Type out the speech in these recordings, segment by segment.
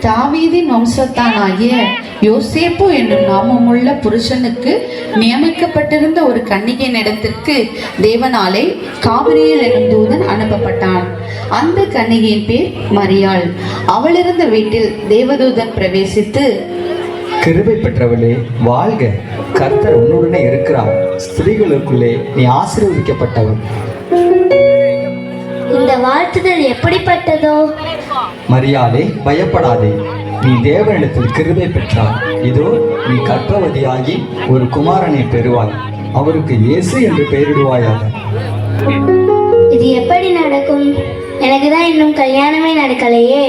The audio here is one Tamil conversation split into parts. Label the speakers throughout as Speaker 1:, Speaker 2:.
Speaker 1: தாவீதின் வம்சத்தானாகிய யோசேப்பு என்னும் நாமமுள்ள புருஷனுக்கு நியமிக்கப்பட்டிருந்த ஒரு கன்னிகையின் இடத்திற்கு தேவனாலே காபிரியேல் என்னும் தூதன் அனுப்பப்பட்டான். அந்த கன்னிகையின் பேர் மரியாள். அவள் இருந்த வீட்டில் தேவதூதன் பிரவேசித்து,
Speaker 2: கிருபை பெற்றவளே வாழ்க, கர்த்தர் உன்னுடனே இருக்கிறார், ஸ்திரீகளுக்குள்ளே நீ ஆசீர்வதிக்கப்பட்டவள்.
Speaker 3: இந்த வாழ்த்துதல் எப்படிப்பட்டதோ?
Speaker 2: மரியாளே பயப்படாதே, நீ தேவனிடத்தில் கிருபை பெற்றாய். இதோ நீ கர்ப்பவதியாகி ஒரு குமாரனை பெறுவாய், அவருக்கு இயேசு என்று பெயரிடுவாயாக.
Speaker 3: இது எப்படி நடக்கும்? எனக்கு தான் இன்னும் கல்யாணமே நடக்கலையே.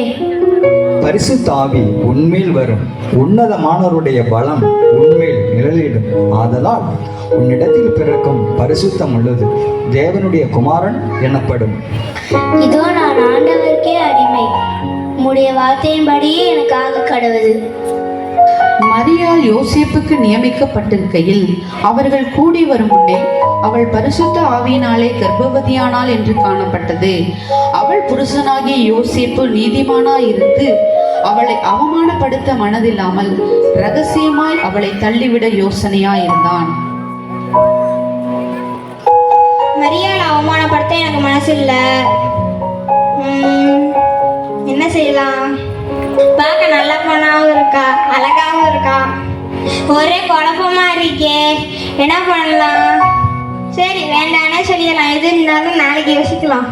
Speaker 2: பரிசுத்த ஆவி உன்மேல் வரும், உன்னதமானவருடைய பலம் உன்மேல் நிழலிடும். ஆதலால் உன்னிடத்தில் பிறக்கும் பரிசுத்தம் உள்ளது தேவனுடைய குமாரன் எனப்படும்.
Speaker 3: இதோ நான் ஆண்டவருக்கே அடிமை, உம்முடைய வார்த்தையின்படியே எனக்கு ஆக கடவுது.
Speaker 1: மரியாள் யோசேப்புக்கு நியமிக்கப்பட்டிருக்கையில் அவர்கள் கூடி வரும் முன்னே அவள் பரிசுத்த ஆவியினாலே கர்ப்பவதியானாள் என்று காணப்பட்டது. அவள் புருஷனாகிய யோசேப்பு நீதிமானாயிருந்து அவளை அவமானப்படுத்த மனதில்லாமல் ரகசியமாய் அவளை தள்ளிவிட யோசனையாயிருந்தான்.
Speaker 3: மரியாள் அவமானப்படுத்த எனக்கு மனசு இல்ல. என்ன செய்யலாம்? பார்க்க நல்ல பொண்ணாவும் இருக்கா, அழகாவும் இருக்கா, ஒரே குழப்பமா இருக்கே, என்ன பண்ணலாம்? சரி வேண்டானே சொல்லிடலாம், எது இருந்தாலும் நாளைக்கு யோசிக்கலாம்.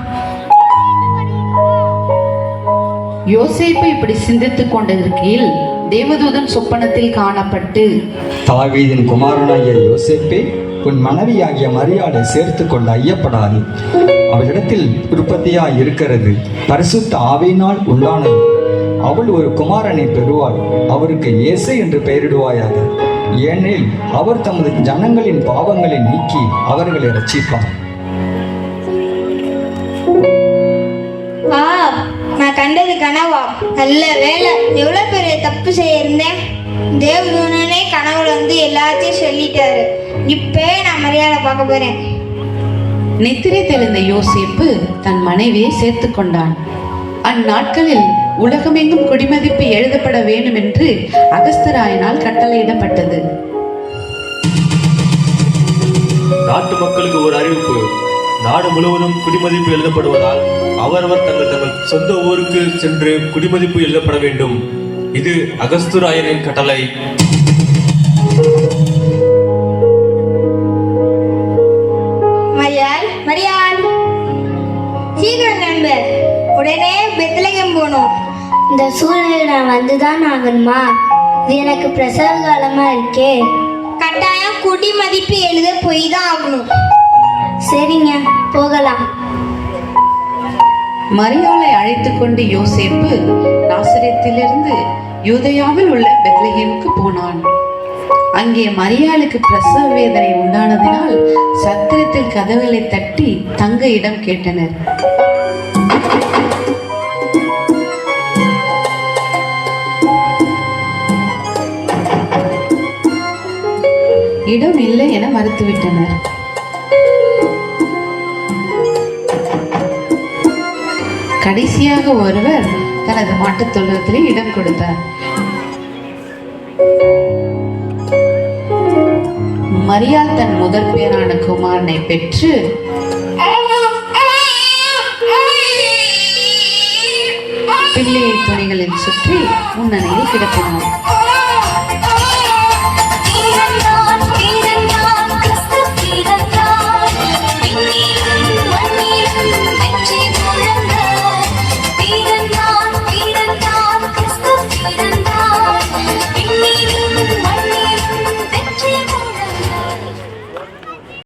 Speaker 1: யோசேப்பு இப்படி சிந்தித்துக் கொண்டிருக்கையில் தேவதூதன் சொப்பனத்தில் காணப்பட்டு,
Speaker 2: தாவீதின் குமாரனாகிய யோசேப்பே, உன் மனைவியாகிய மரியாளை சேர்த்து கொள்ள ஐயப்படாது. அவளிடத்தில் உற்பத்தியாய் இருக்கிறது பரிசுத்த ஆவியினால் உண்டானது. அவள் ஒரு குமாரனை பெறுவாள், அவருக்கு இயேசு என்று பெயரிடுவாயாக. ஏனெனில் அவர் தமது ஜனங்களின் பாவங்களை நீக்கி அவர்களை ரட்சிப்பார்.
Speaker 3: நான் கண்டது கனவா? நல்ல வேலை, எவ்வளவு பெரிய தப்பு செய்ய இருந்தேன். தேவதூதனே கனவுல வந்து எல்லாத்தையும் சொல்லிட்டாரு. இப்பவே நான் மரியாதை பார்க்க போறேன்.
Speaker 1: நித்திரை தெளிந்த யோசேப்பு தன் மனைவியை சேர்த்து கொண்டான். அந்நாட்களில் உலகமெங்கும் குடிமதிப்பு எழுதப்பட வேண்டும் என்று அகஸ்தராயனால் கட்டளையிடப்பட்டது.
Speaker 4: நாட்டு மக்களுக்கு ஒரு அறிவிப்பு. நாடு முழுவதும் குடிமதிப்பு எழுதப்படுவதால் அவரவர் தங்கள் சொந்த ஊருக்கு சென்று குடிமதிப்பு எழுதப்பட வேண்டும். இது அகஸ்துராயனின் கட்டளை.
Speaker 3: மரியாள், சீக்கிரம் நண்பு, உடனே பெத்லகேம் போகணும். இந்த சூழ்நிலை நான் வந்துதான் ஆகணுமா? இது எனக்கு பிரசவ காலமா இருக்கே. கட்டாயம் குடிமதிப்பு எழுத போய் தான் ஆகணும். சரிங்க, போகலாம்.
Speaker 1: மரியாளை அழைத்துக் கொண்டு யோசேப்பு நாசரேத்திலிருந்து யூதேயாவில் உள்ள பெத்லகேமுக்கு போனான். அங்கே மரியாளுக்கு பிரசவ வேதனை உண்டானதினால் சத்திரத்தில் கதவுகளை தட்டி தங்க இடம் கேட்டனர். இடம் இல்லை என மறுத்துவிட்டனர். கடைசியாக ஒருவர் தனது மாட்டுத் தொழுவத்திலே இடம் கொடுத்தார். மரியாள் தன் முதல் பேரான குமாரனை பெற்று பிள்ளையை துணிகளில் சுற்றி முன்னணியில் கிடத்தினார்.